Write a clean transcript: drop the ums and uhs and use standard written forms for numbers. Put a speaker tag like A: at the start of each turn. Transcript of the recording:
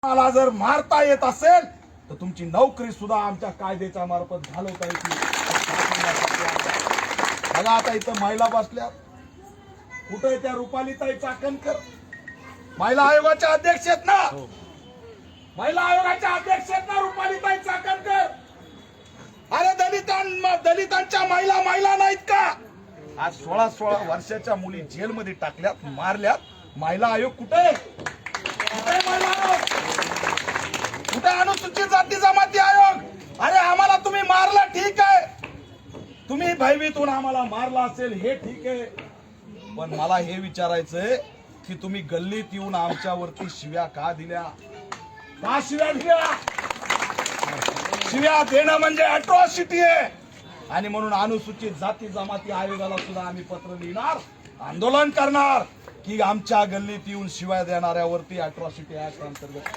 A: मला जर मारता येत असेल तर तुमची नोकरी सुद्धा आमच्या कायद्याच्या मार्फत घालवता येते। बघा आता इथं महिला बसल्या, कुठे त्या रुपालीताई चाकणकर महिला आयोगाच्या अध्यक्ष आहेत ना, महिला आयोगाच्या अध्यक्ष आहेत ना रुपालीताई चाकणकर। अरे दलितांच्या महिला नाहीत का? आज 16 वर्षाच्या मुली जेलमध्ये टाकल्यात, मारल्यात। महिला आयोग कुठे? महिला आयोग कुठे? अनुसूचित जाती जमाती आयोग? अरे आम्हाला तुम्ही मारला ठीक आहे, तुम्ही भयभीतून आम्हाला मारला असेल हे ठीक आहे, पण मला हे विचारायचंय की तुम्ही गल्लीत येऊन आमच्यावरती शिव्या का दिल्या? का शिव्या दिल्या? शिव्या देणं म्हणजे अट्रॉसिटी आहे। आणि म्हणून अनुसूचित जाती जमाती आयोगाला सुद्धा आम्ही पत्र लिहिणार, आंदोलन करणार की आमच्या गल्लीत येऊन शिव्या देणाऱ्यावरती अट्रॉसिटी ऍक्ट अंतर्गत